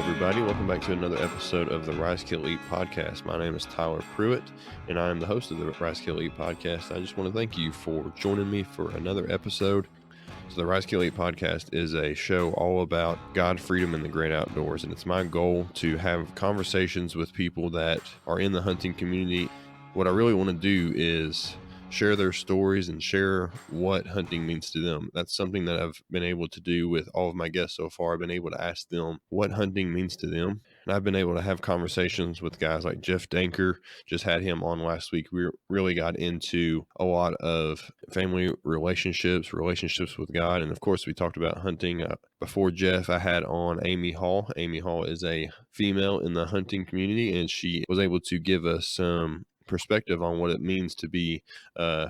everybody. Welcome back to another episode of the Rise Kill Eat podcast. My name is Tyler Pruitt, and I am the host of the Rise Kill Eat podcast. I just want to thank you for joining me for another episode. So the Rise Kill Eat podcast is a show all about God, freedom, and the great outdoors, and it's my goal to have conversations with people that are in the hunting community. What I really want to do is share their stories and share what hunting means to them. That's something that I've been able to do with all of my guests so far. I've been able to ask them what hunting means to them. And I've been able to have conversations with guys like Jeff Danker. Just had him on last week. We really got into a lot of family relationships with God. And of course, we talked about hunting. Before Jeff, I had on Amy Hall. Amy Hall is a female in the hunting community, and she was able to give us some perspective on what it means to be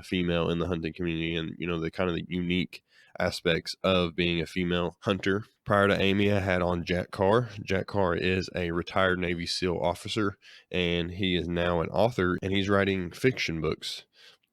female in the hunting community, and the kind of the unique aspects of being a female hunter. Prior to Amy, I had on Jack Carr. Jack Carr is a retired Navy SEAL officer, and he is now an author, and he's writing fiction books,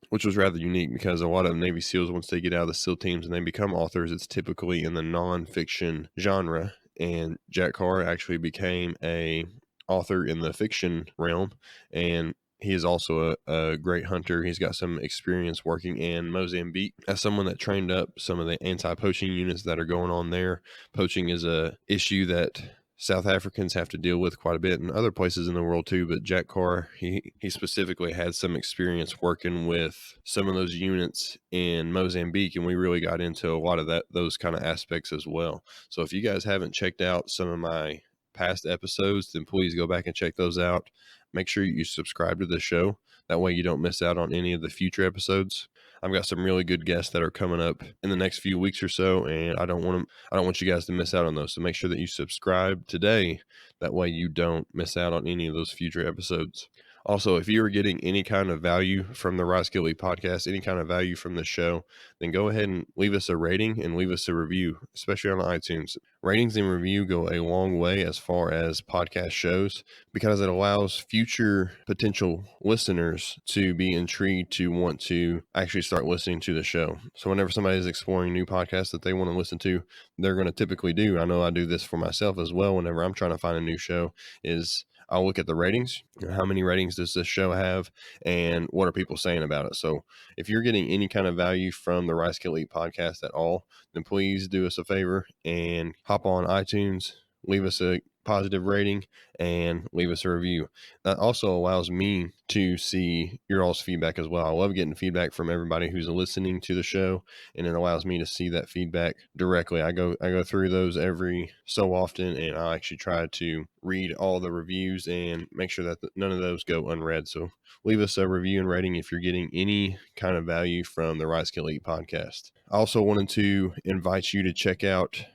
which was rather unique because a lot of Navy SEALs, once they get out of the SEAL teams and they become authors, it's typically in the nonfiction genre. And Jack Carr actually became a author in the fiction realm, and he is also a great hunter. He's got some experience working in Mozambique as someone that trained up some of the anti-poaching units that are going on there. Poaching is a issue that South Africans have to deal with quite a bit and other places in the world too. But Jack Carr, he specifically had some experience working with some of those units in Mozambique, and we really got into a lot of those kind of aspects as well. So if you guys haven't checked out some of my past episodes, then please go back and check those out. Make sure you subscribe to the show. That way you don't miss out on any of the future episodes. I've got some really good guests that are coming up in the next few weeks or so, and I don't want you guys to miss out on those. So make sure that you subscribe today. That way you don't miss out on any of those future episodes. Also, if you are getting any kind of value from the Rise Kill Eat podcast, any kind of value from the show, then go ahead and leave us a rating and leave us a review, especially on iTunes. Ratings and review go a long way as far as podcast shows because it allows future potential listeners to be intrigued to want to actually start listening to the show. So whenever somebody is exploring new podcasts that they want to listen to, they're going to typically do. I know I do this for myself as well. Whenever I'm trying to find a new show, is I'll look at the ratings. How many ratings does this show have, and what are people saying about it? So if you're getting any kind of value from the Rise Kill Eat podcast at all, then please do us a favor and hop on iTunes, leave us a positive rating, and leave us a review. That also allows me to see your all's feedback as well. I love getting feedback from everybody who's listening to the show, and it allows me to see that feedback directly. I go through those every so often, and I actually try to read all the reviews and make sure that none of those go unread. So leave us a review and rating if you're getting any kind of value from the Rise Kill Eat podcast. I also wanted to invite you to check out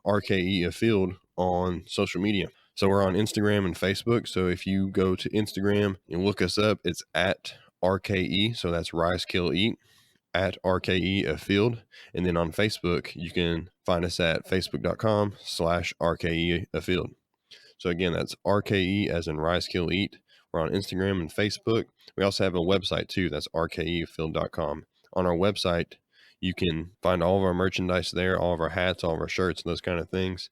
RKE Afield on social media. So we're on Instagram and Facebook. So if you go to Instagram and look us up, it's at RKE. So that's Rise Kill Eat, at RKE Afield. And then on Facebook, you can find us at facebook.com/RKE Afield. So again, that's RKE as in Rise Kill Eat. We're on Instagram and Facebook. We also have a website too. That's rkeafield.com. On our website, you can find all of our merchandise there, all of our hats, all of our shirts, and those kind of things.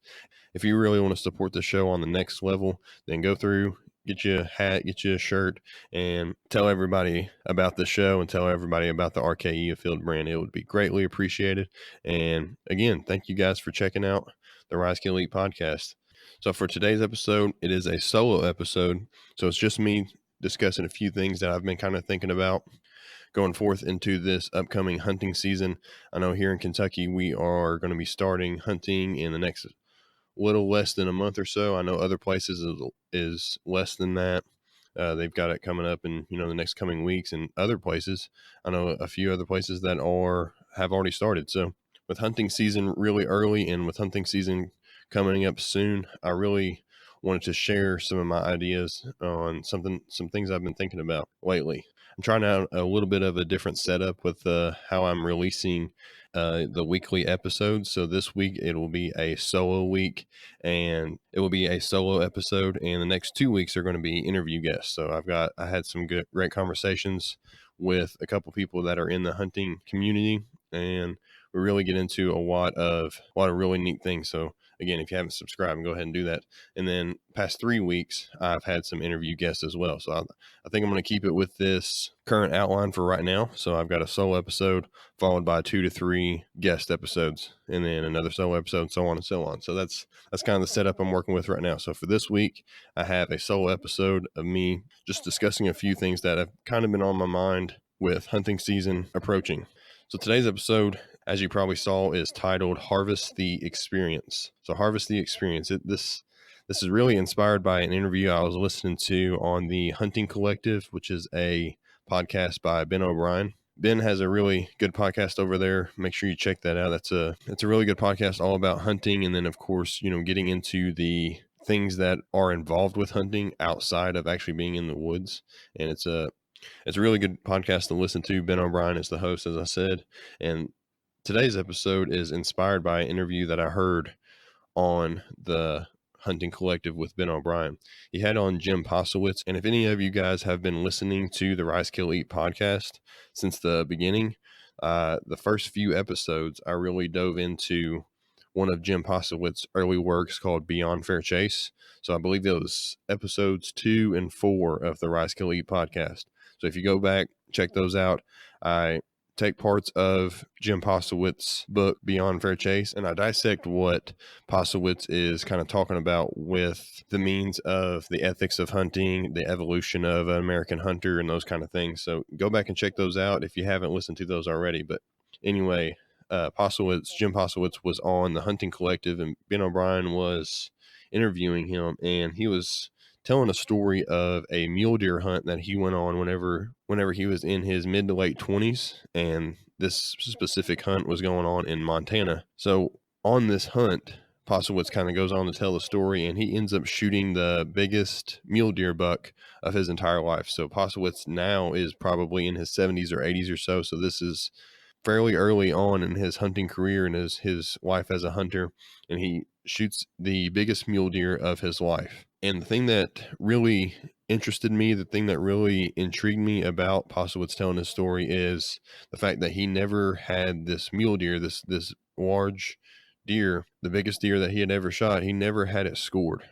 If you really want to support the show on the next level, then go through, get you a hat, get you a shirt, and tell everybody about the show and tell everybody about the RKE Afield brand. It would be greatly appreciated. And again, thank you guys for checking out the Rise Kill Eat podcast. So for today's episode, it is a solo episode. So it's just me discussing a few things that I've been kind of thinking about going forth into this upcoming hunting season. I know here in Kentucky, we are going to be starting hunting in the next little less than a month or so. I know other places is less than that. They've got it coming up in the next coming weeks, and other places, I know a few other places that have already started. So with hunting season really early and with hunting season coming up soon, I really wanted to share some of my ideas on some things I've been thinking about lately. I'm trying out a little bit of a different setup with how I'm releasing the weekly episodes. So this week it will be a solo week, and it will be a solo episode, and the next 2 weeks are going to be interview guests. So I had some great conversations with a couple people that are in the hunting community, and we really get into a lot of really neat things. So again, if you haven't subscribed, go ahead and do that. And then past 3 weeks, I've had some interview guests as well. So I think I'm going to keep it with this current outline for right now. So I've got a solo episode followed by 2 to 3 guest episodes, and then another solo episode, so on and so on. So that's kind of the setup I'm working with right now. So for this week, I have a solo episode of me just discussing a few things that have kind of been on my mind with hunting season approaching. So today's episode, as you probably saw, is titled Harvest the Experience. So Harvest the Experience. This is really inspired by an interview I was listening to on the Hunting Collective, which is a podcast by Ben O'Brien. Ben has a really good podcast over there. Make sure you check that out. It's a really good podcast all about hunting. And then, of course, getting into the things that are involved with hunting outside of actually being in the woods. And it's a really good podcast to listen to. Ben O'Brien is the host, as I said. And today's episode is inspired by an interview that I heard on the Hunting Collective with Ben O'Brien. He had on Jim Posowitz. And if any of you guys have been listening to the Rise Kill Eat podcast since the beginning, the first few episodes, I really dove into one of Jim Posowitz's early works called Beyond Fair Chase. So I believe it was episodes 2 and 4 of the Rise Kill Eat podcast. So if you go back, check those out. I take parts of Jim Posowitz's book, Beyond Fair Chase, and I dissect what Posowitz is kind of talking about with the means of the ethics of hunting, the evolution of an American hunter, and those kind of things. So go back and check those out if you haven't listened to those already. But anyway, Jim Posowitz was on the Hunting Collective, and Ben O'Brien was interviewing him, and he was telling a story of a mule deer hunt that he went on whenever he was in his mid to late 20s, and this specific hunt was going on in Montana. So on this hunt, Posowitz kind of goes on to tell the story, and he ends up shooting the biggest mule deer buck of his entire life. So Posowitz now is probably in his 70s or 80s or so. So this is fairly early on in his hunting career and his life as a hunter, and he shoots the biggest mule deer of his life. And the thing that really interested me, the thing that really intrigued me about Posowitz telling his story is the fact that he never had this mule deer, this large deer, the biggest deer that he had ever shot, he never had it scored.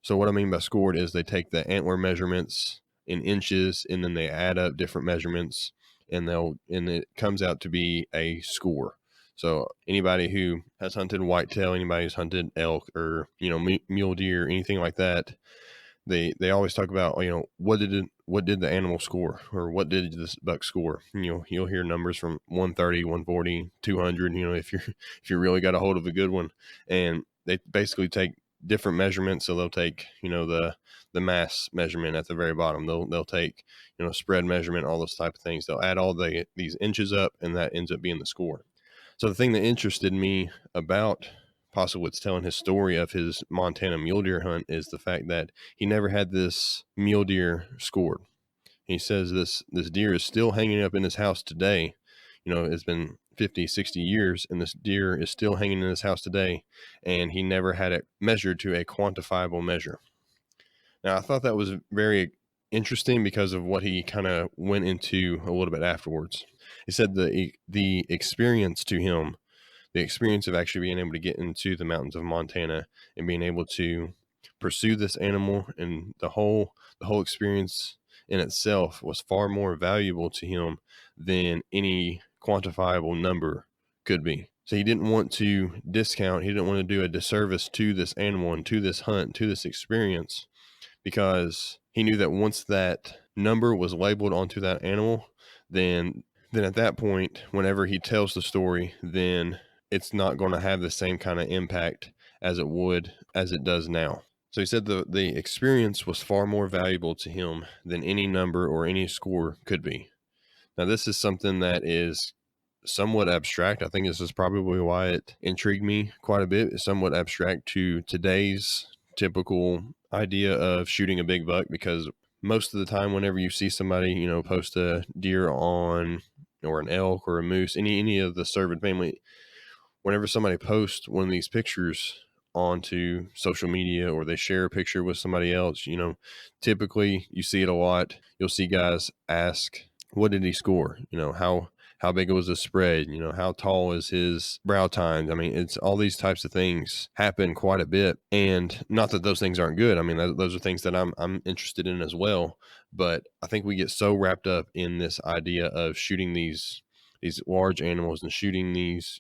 So what I mean by scored is they take the antler measurements in inches, and then they add up different measurements, and it comes out to be a score. So anybody who has hunted whitetail, anybody who's hunted elk or, mule deer, anything like that, they always talk about, what did the animal score, or what did this buck score? You'll hear numbers from 130, 140, 200, if you really got a hold of a good one. And they basically take different measurements. So they'll take, the mass measurement at the very bottom. They'll take, spread measurement, all those type of things. They'll add all these inches up, and that ends up being the score. So the thing that interested me about Posowitz telling his story of his Montana mule deer hunt is the fact that he never had this mule deer scored. He says this deer is still hanging up in his house today. It's been 50, 60 years, and this deer is still hanging in his house today, and he never had it measured to a quantifiable measure. Now, I thought that was very interesting because of what he kind of went into a little bit afterwards. He said the experience to him, the experience of actually being able to get into the mountains of Montana and being able to pursue this animal, and the whole experience in itself was far more valuable to him than any quantifiable number could be. So he didn't want to discount, he didn't want to do a disservice to this animal and to this hunt, to this experience, because he knew that once that number was labeled onto that animal, then at that point, whenever he tells the story, then it's not going to have the same kind of impact as it does now. So he said the experience was far more valuable to him than any number or any score could be. Now, this is something that is somewhat abstract. I think this is probably why it intrigued me quite a bit. It's somewhat abstract to today's typical idea of shooting a big buck, because most of the time, whenever you see somebody, post a deer on, or an elk or a moose, any of the cervid family, whenever somebody posts one of these pictures onto social media, or they share a picture with somebody else, typically you see it a lot. You'll see guys ask, what did he score? How how big was the spread, how tall is his brow tines. I mean, it's all these types of things happen quite a bit. And not that those things aren't good. I mean, those are things that I'm interested in as well. But I think we get so wrapped up in this idea of shooting these large animals and shooting these,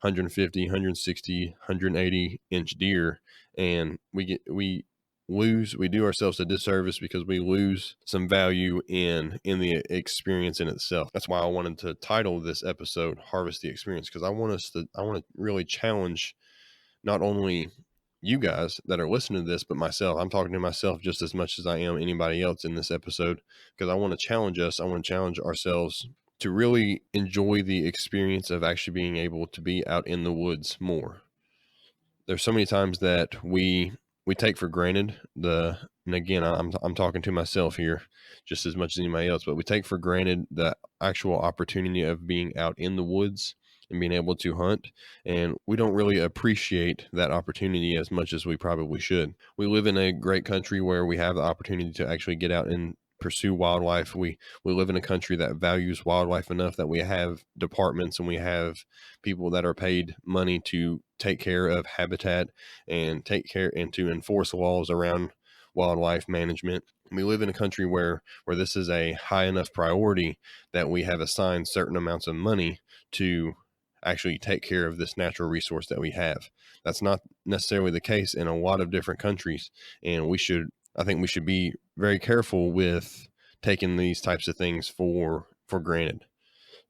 150, 160, 180 inch deer. And we do ourselves a disservice because we lose some value in the experience in itself. That's why I wanted to title this episode Harvest the Experience, because I want to really challenge not only you guys that are listening to this, but myself. I'm talking to myself just as much as I am anybody else in this episode, because I want to challenge us. I want to challenge ourselves to really enjoy the experience of actually being able to be out in the woods more. There's so many times that we take for granted and again, I'm talking to myself here just as much as anybody else, but we take for granted the actual opportunity of being out in the woods and being able to hunt, and we don't really appreciate that opportunity as much as we probably should. We live in a great country where we have the opportunity to actually get out and pursue wildlife. We live in a country that values wildlife enough that we have departments and we have people that are paid money to take care of habitat and take care and to enforce laws around wildlife management. We live in a country where this is a high enough priority that we have assigned certain amounts of money to actually take care of this natural resource that we have. That's not necessarily the case in a lot of different countries, and I think we should be very careful with taking these types of things for granted.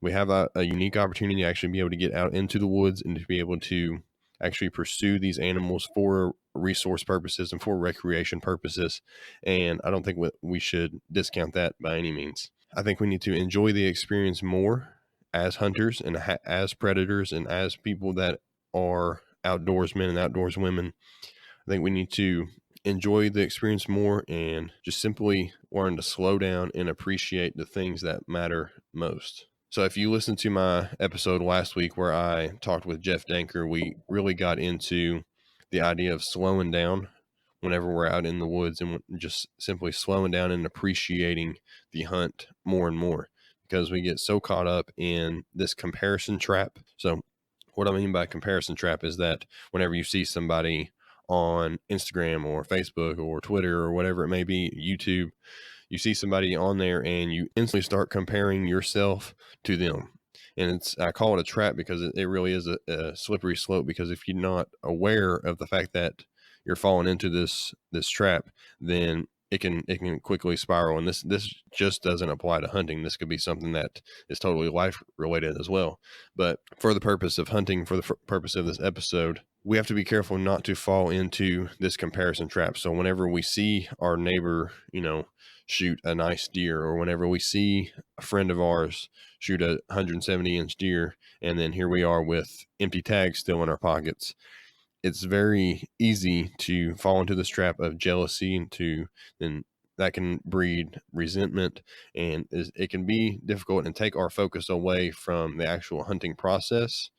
We have a unique opportunity to actually be able to get out into the woods and to be able to actually pursue these animals for resource purposes and for recreation purposes. And I don't think we should discount that by any means. I think we need to enjoy the experience more as hunters and as predators and as people that are outdoorsmen and outdoors women. I think we need to enjoy the experience more and just simply learn to slow down and appreciate the things that matter most. So if you listened to my episode last week where I talked with Jeff Danker, we really got into the idea of slowing down whenever we're out in the woods and just simply slowing down and appreciating the hunt more and more, because we get so caught up in this comparison trap. So what I mean by comparison trap is that whenever you see somebody on Instagram or Facebook or Twitter or whatever it may be, YouTube, you see somebody on there and you instantly start comparing yourself to them. And I call it a trap because it really is a slippery slope, because if you're not aware of the fact that you're falling into this trap, then it can quickly spiral. And this just doesn't apply to hunting. This could be something that is totally life related as well. But for the purpose of hunting, for the purpose of this episode, we have to be careful not to fall into this comparison trap. So whenever we see our neighbor, shoot a nice deer, or whenever we see a friend of ours shoot a 170-inch deer, and then here we are with empty tags still in our pockets, it's very easy to fall into this trap of jealousy, and that can breed resentment, and it can be difficult and take our focus away from the actual hunting process,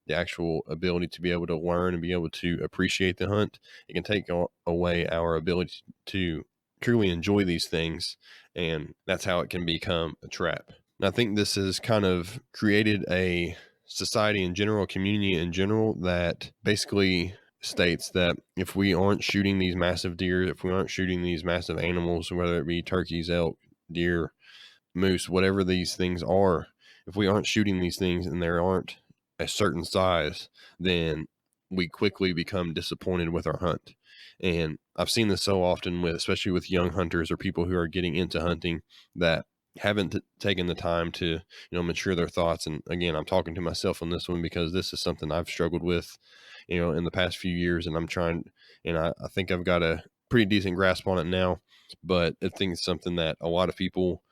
the actual ability to be able to learn and be able to appreciate the hunt. It can take away our ability to truly enjoy these things, and that's how it can become a trap. And I think this has kind of created a society in general, community in general, that basically states that if we aren't shooting these massive deer, if we aren't shooting these massive animals, whether it be turkeys, elk, deer, moose, whatever these things are, if we aren't shooting these things and there aren't a certain size, then we quickly become disappointed with our hunt. And I've seen this so often especially with young hunters or people who are getting into hunting that haven't taken the time to mature their thoughts. And again, I'm talking to myself on this one because this is something I've struggled with in the past few years, and I'm trying, and I think I've got a pretty decent grasp on it now. But I think it's something that a lot of people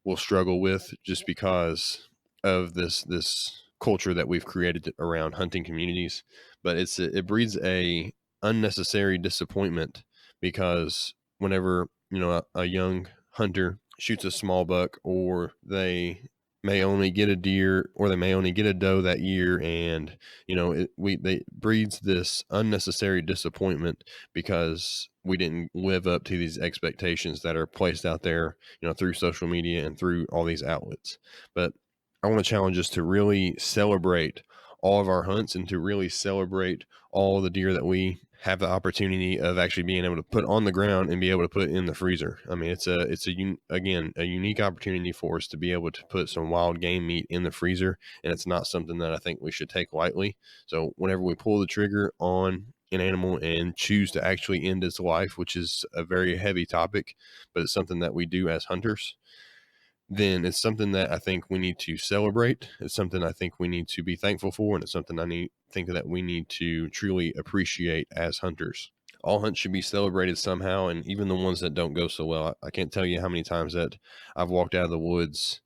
will struggle with just because of this culture that we've created around hunting communities. But it breeds a unnecessary disappointment, because whenever a young hunter shoots a small buck, or they may only get a deer, or they may only get a doe that year, and it breeds this unnecessary disappointment because we didn't live up to these expectations that are placed out there through social media and through all these outlets. But I want to challenge us to really celebrate all of our hunts and to really celebrate all the deer that we have the opportunity of actually being able to put on the ground and be able to put in the freezer. I mean, again, a unique opportunity for us to be able to put some wild game meat in the freezer. And it's not something that I think we should take lightly. So whenever we pull the trigger on an animal and choose to actually end its life, which is a very heavy topic, but it's something that we do as hunters, then it's something that I think we need to celebrate. It's something I think we need to be thankful for, and it's something think that we need to truly appreciate as hunters. All hunts should be celebrated somehow, and even the ones that don't go so well. I can't tell you how many times that I've walked out of the woods,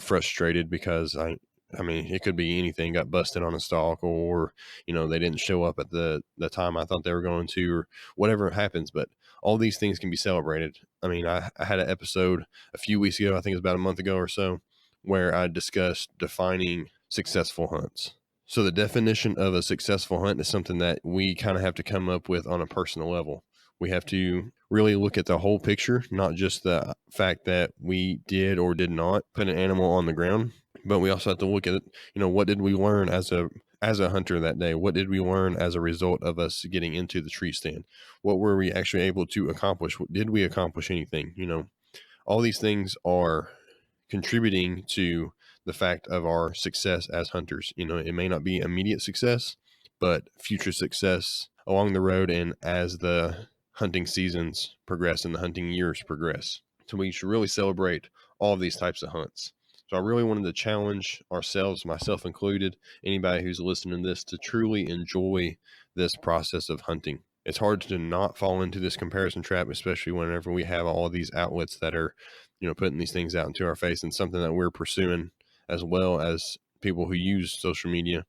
frustrated because I mean, it could be anything, got busted on a stalk, or, they didn't show up at the time I thought they were going to, or whatever happens. But all these things can be celebrated. I mean, I had an episode a few weeks ago, I think it was about a month ago or so, where I discussed defining successful hunts. So the definition of a successful hunt is something that we kind of have to come up with on a personal level. We have to really look at the whole picture, not just the fact that we did or did not put an animal on the ground, but we also have to look at, what did we learn as a hunter that day? What did we learn as a result of us getting into the tree stand? What were we actually able to accomplish? Did we accomplish anything? All these things are contributing to the fact of our success as hunters. It may not be immediate success, but future success along the road and as the hunting seasons progress and the hunting years progress. So we should really celebrate all of these types of hunts. So I really wanted to challenge ourselves, myself included, anybody who's listening to this, to truly enjoy this process of hunting. It's hard to not fall into this comparison trap, especially whenever we have all of these outlets that are, putting these things out into our face, and something that we're pursuing as well as people who use social media.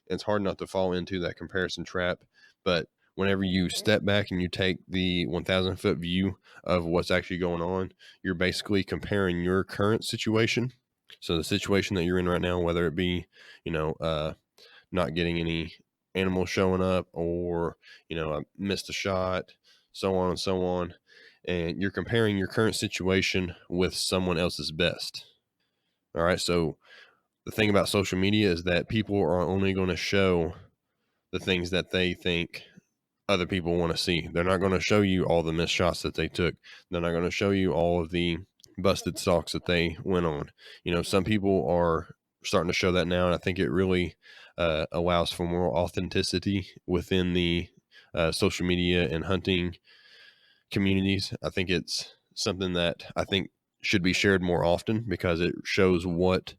It's hard not to fall into that comparison trap. But whenever you step back and you take the 1,000-foot view of what's actually going on, you're basically comparing your current situation. So the situation that you're in right now, whether it be, not getting any animals showing up, or, I missed a shot, so on and so on. And you're comparing your current situation with someone else's best. All right. So the thing about social media is that people are only going to show the things that they think other people want to see. They're not going to show you all the missed shots that they took. They're not going to show you all of the busted stalks that they went on. Some people are starting to show that now, and I think it really allows for more authenticity within the social media and hunting communities. I think it's something that I think should be shared more often, because it shows what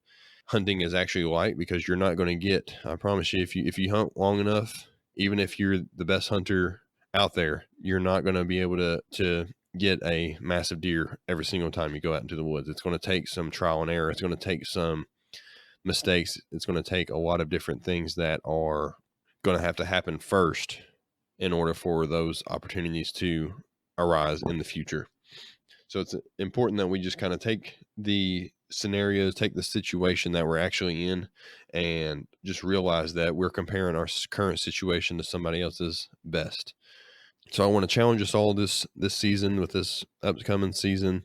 hunting is actually like. Because you're not going to get, I promise you, if you hunt long enough, even if you're the best hunter out there, you're not going to be able to get a massive deer every single time you go out into the woods. It's going to take some trial and error. It's going to take some mistakes. It's going to take a lot of different things that are going to have to happen first in order for those opportunities to arise in the future. So it's important that we just kind of take the scenarios, take the situation that we're actually in, and just realize that we're comparing our current situation to somebody else's best. So I want to challenge us all this season, with this upcoming season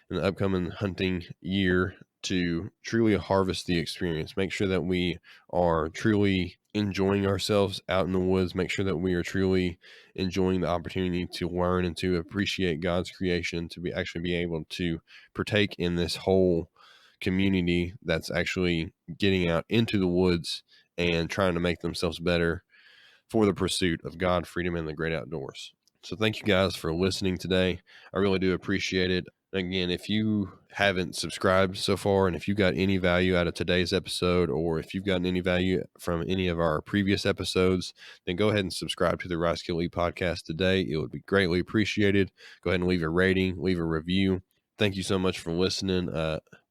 and the upcoming hunting year, to truly harvest the experience. Make sure that we are truly enjoying ourselves out in the woods. Make sure that we are truly enjoying the opportunity to learn and to appreciate God's creation, to actually be able to partake in this whole community that's actually getting out into the woods and trying to make themselves better for the pursuit of God, freedom, and the great outdoors. So thank you guys for listening today. I really do appreciate it. Again, if you haven't subscribed so far, and if you got any value out of today's episode, or if you've gotten any value from any of our previous episodes, then go ahead and subscribe to the Rise Kill Eat podcast today. It would be greatly appreciated. Go ahead and leave a rating, leave a review. Thank you so much for listening.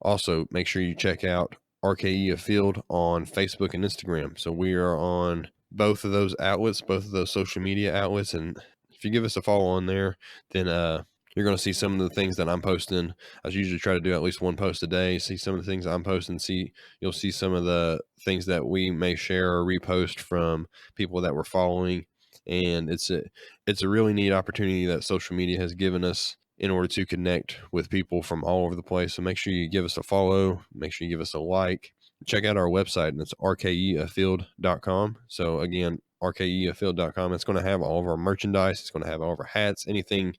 Also, make sure you check out RKE Afield on Facebook and Instagram. So we are on both of those outlets, both of those social media outlets. And if you give us a follow on there, then you're going to see some of the things that I'm posting. I usually try to do at least one post a day. See some of the things I'm posting. You'll see some of the things that we may share or repost from people that we're following. And it's a really neat opportunity that social media has given us in order to connect with people from all over the place. So make sure you give us a follow. Make sure you give us a like. check out our website, and it's rkeafield.com. So again, rkeafield.com. It's going to have all of our merchandise. It's going to have all of our hats, anything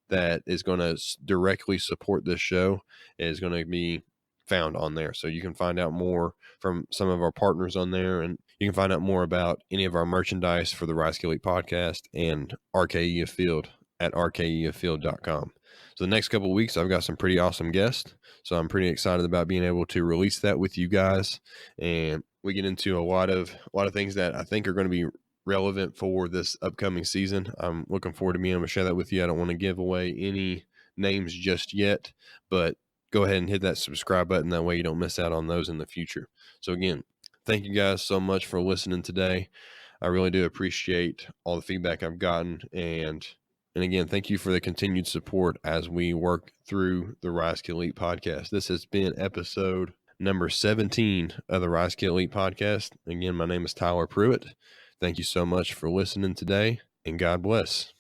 that is going to directly support this show is going to be found on there. So you can find out more from some of our partners on there, and you can find out more about any of our merchandise for the Rice Kill Elite podcast and RKE Field at rkeafield.com. So the next couple of weeks, I've got some pretty awesome guests. So I'm pretty excited about being able to release that with you guys. And we get into a lot of things that I think are going to be relevant for this upcoming season. I'm looking forward to being able to share that with you. I don't want to give away any names just yet, but go ahead and hit that subscribe button. That way you don't miss out on those in the future. So again, thank you guys so much for listening today. I really do appreciate all the feedback I've gotten. And again, thank you for the continued support as we work through the Rice Kill Elite podcast. This has been episode number 17 of the Rice Kill Elite podcast. Again, my name is Tyler Pruitt. Thank you so much for listening today, and God bless.